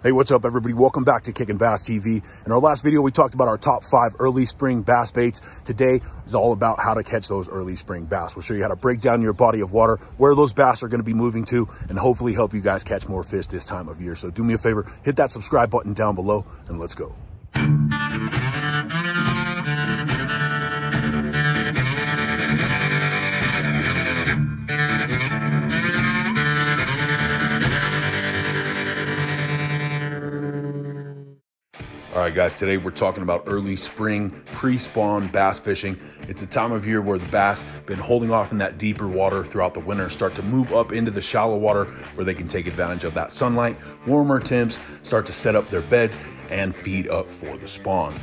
Hey, what's up, everybody? Welcome back to Kickin' Bass TV. In our last video, we talked about our top 5 early spring bass baits. Today is all about how to catch those early spring bass. We'll show you how to break down your body of water, where those bass are going to be moving to, and hopefully help you guys catch more fish this time of year. So do me a favor, hit that subscribe button down below, and let's go. All right, guys, today we're talking about early spring pre-spawn bass fishing. It's a time of year where the bass been holding off in that deeper water throughout the winter, start to move up into the shallow water where they can take advantage of that sunlight, warmer temps, start to set up their beds and feed up for the spawn.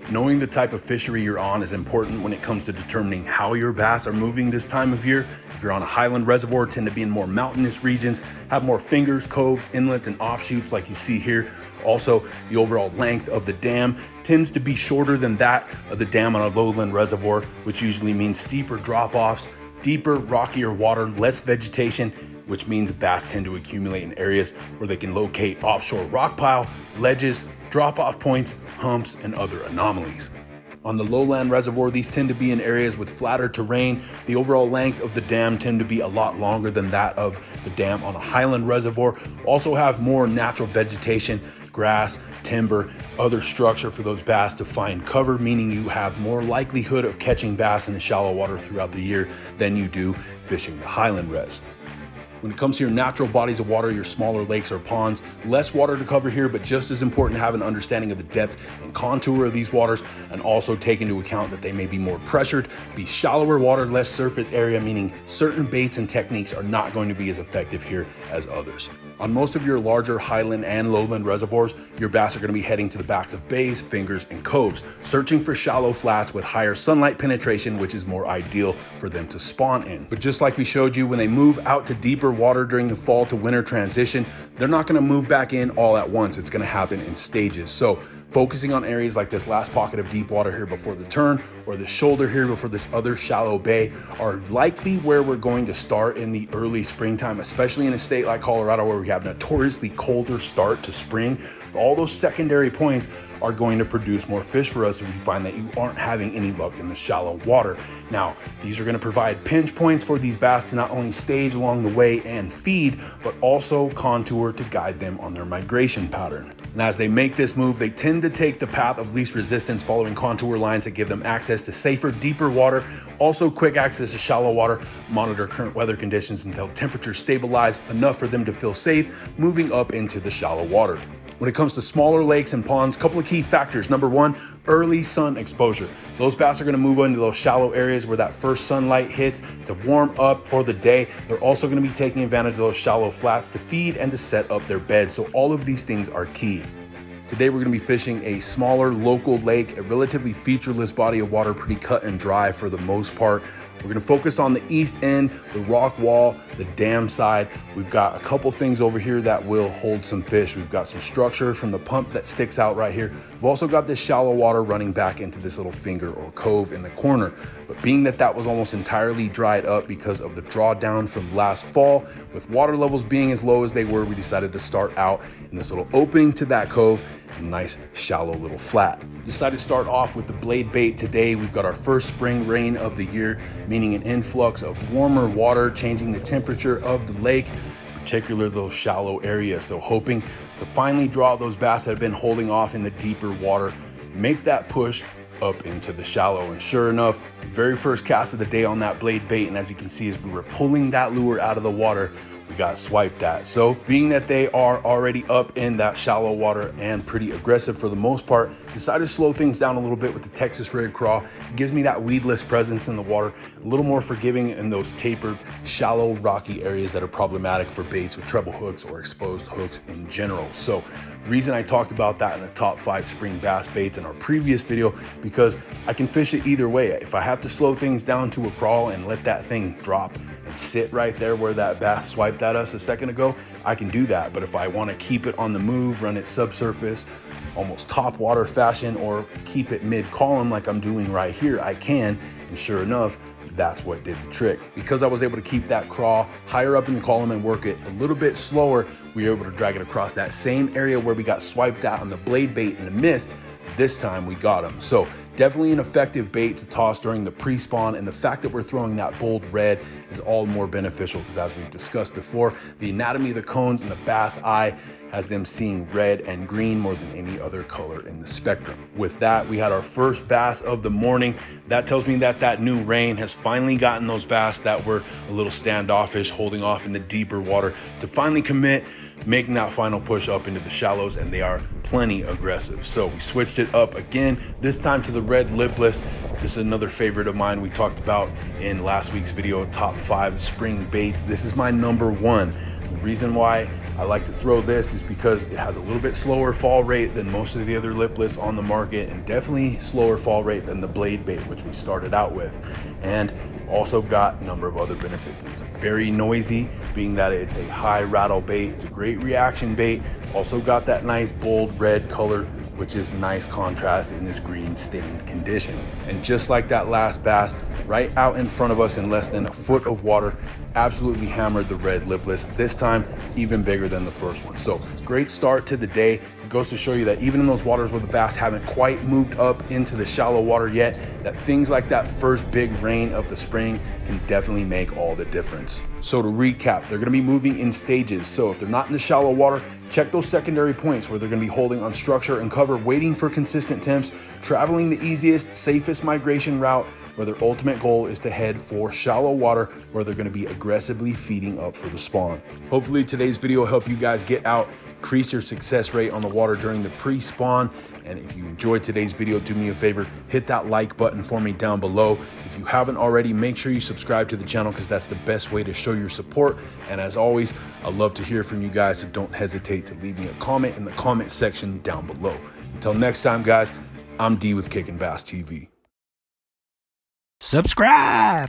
Knowing the type of fishery you're on is important when it comes to determining how your bass are moving this time of year. If you're on a highland reservoir, tend to be in more mountainous regions, have more fingers, coves, inlets, and offshoots like you see here. Also, the overall length of the dam tends to be shorter than that of the dam on a lowland reservoir, which usually means steeper drop-offs, deeper, rockier water, less vegetation, which means bass tend to accumulate in areas where they can locate offshore rock pile, ledges, drop-off points, humps, and other anomalies. On the lowland reservoir, these tend to be in areas with flatter terrain. The overall length of the dam tend to be a lot longer than that of the dam on a highland reservoir. Also have more natural vegetation, grass, timber, other structure for those bass to find cover, meaning you have more likelihood of catching bass in the shallow water throughout the year than you do fishing the highland res. When it comes to your natural bodies of water, your smaller lakes or ponds, less water to cover here, but just as important to have an understanding of the depth and contour of these waters, and also take into account that they may be more pressured, be shallower water, less surface area, meaning certain baits and techniques are not going to be as effective here as others. On most of your larger highland and lowland reservoirs, your bass are going to be heading to the backs of bays, fingers, and coves, searching for shallow flats with higher sunlight penetration, which is more ideal for them to spawn in. But just like we showed you, when they move out to deeper water during the fall to winter transition, they're not going to move back in all at once. It's going to happen in stages. So focusing on areas like this last pocket of deep water here before the turn, or the shoulder here before this other shallow bay, are likely where we're going to start in the early springtime, especially in a state like Colorado where we have notoriously colder start to spring. All those secondary points are going to produce more fish for us if you find that you aren't having any luck in the shallow water. Now, these are going to provide pinch points for these bass to not only stage along the way and feed, but also contour to guide them on their migration pattern. And as they make this move, they tend to take the path of least resistance, following contour lines that give them access to safer, deeper water, also quick access to shallow water, monitor current weather conditions until temperatures stabilize enough for them to feel safe moving up into the shallow water. When it comes to smaller lakes and ponds, a couple of key factors. Number one, early sun exposure. Those bass are going to move into those shallow areas where that first sunlight hits to warm up for the day. They're also going to be taking advantage of those shallow flats to feed and to set up their beds. So all of these things are key. Today we're going to be fishing a smaller local lake, a relatively featureless body of water, pretty cut and dry for the most part. We're going to focus on the east end, the rock wall, the dam side. We've got a couple things over here that will hold some fish. We've got some structure from the pump that sticks out right here. We've also got this shallow water running back into this little finger or cove in the corner. But being that that was almost entirely dried up because of the drawdown from last fall, with water levels being as low as they were, we decided to start out in this little opening to that cove, a nice shallow little flat. Decided to start off with the blade bait today. We've got our first spring rain of the year, meaning an influx of warmer water, changing the temperature of the lake, particularly those shallow areas. So hoping to finally draw those bass that have been holding off in the deeper water, make that push up into the shallow. And sure enough, very first cast of the day on that blade bait, and as you can see, as we were pulling that lure out of the water, we got swiped at. So being that they are already up in that shallow water and pretty aggressive for the most part, decided to slow things down a little bit with the Texas red craw. It gives me that weedless presence in the water, a little more forgiving in those tapered, shallow, rocky areas that are problematic for baits with treble hooks or exposed hooks in general. So the reason I talked about that in the top 5 spring bass baits in our previous video, because I can fish it either way. If I have to slow things down to a crawl and let that thing drop and sit right there where that bass swiped at us a second ago, I can do that. But if I want to keep it on the move, run it subsurface, almost top water fashion, or keep it mid column like I'm doing right here, I can. And sure enough, that's what did the trick. Because I was able to keep that craw higher up in the column and work it a little bit slower, we were able to drag it across that same area where we got swiped out on the blade bait and the mist. This time we got them. So definitely an effective bait to toss during the pre-spawn, and the fact that we're throwing that bold red is all more beneficial because, as we've discussed before, the anatomy of the cones and the bass eye has them seeing red and green more than any other color in the spectrum. With that, we had our first bass of the morning. That tells me that that new rain has finally gotten those bass that were a little standoffish, holding off in the deeper water, to finally commit, making that final push up into the shallows, and they are plenty aggressive. So we switched it up again, this time to the red lipless. This is another favorite of mine we talked about in last week's video, top 5 spring baits. This is my number 1. The reason why I like to throw this is because it has a little bit slower fall rate than most of the other lipless on the market, and definitely slower fall rate than the blade bait, which we started out with. And also got a number of other benefits. It's very noisy, being that it's a high rattle bait. It's a great reaction bait. Also got that nice bold red color, which is nice contrast in this green stained condition. And just like that last bass, right out in front of us in less than a foot of water, absolutely hammered the red lipless, this time even bigger than the first one. So great start to the day. It goes to show you that even in those waters where the bass haven't quite moved up into the shallow water yet, that things like that first big rain of the spring can definitely make all the difference. So to recap, they're gonna be moving in stages. So if they're not in the shallow water, check those secondary points where they're gonna be holding on structure and cover, waiting for consistent temps, traveling the easiest, safest migration route, where their ultimate goal is to head for shallow water where they're gonna be aggressively feeding up for the spawn. Hopefully today's video will help you guys get out, increase your success rate on the water during the pre-spawn. And if you enjoyed today's video, do me a favor, hit that like button for me down below. If you haven't already, make sure you subscribe to the channel because that's the best way to show your support. And as always, I love to hear from you guys, so don't hesitate to leave me a comment in the comment section down below. Until next time, guys, I'm D with Kickin' Bass TV. Subscribe!